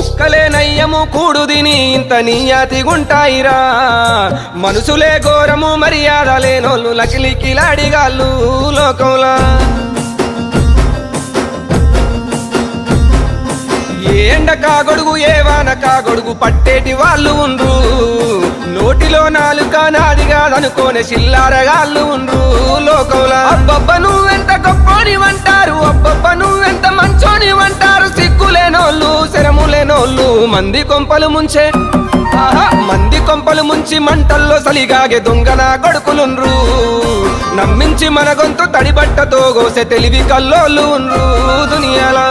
కుక్కలే నయ్యము కూడు దిని ఇంత నీయాతిగుంటాయిరా మనుషులే ఘోరము మర్యాద లేనోళ్ళు లకిలికిలాడిగాళ్ళు లోకంలా ఏ ఎండ కాగొడుగు ఏ వాన కాగొడుగు పట్టేటి వాళ్ళు ఉండ్రు నోటిలో నాలుక నాది కాదనుకోనే చిల్లారగాళ్ళు ఉండ్రు లోకంలా అబ్బబ్బ నువ్వెంత గొప్పోనివంటారు అబ్బబ్బ నువ్వెంత మంచోనివంటారు సిగ్గులేనోళ్ళు శరములేనోళ్ళు మంది కొంపలు ముంచే మంది కొంపలు ముంచి మంటల్లో సలిగాగే దొంగన కొడుకులుండ్రు నమ్మించి మన గొంతు తడిబట్టతో గోసె తెలివి కల్లోళ్ళు ఉండ్రు దునియాలా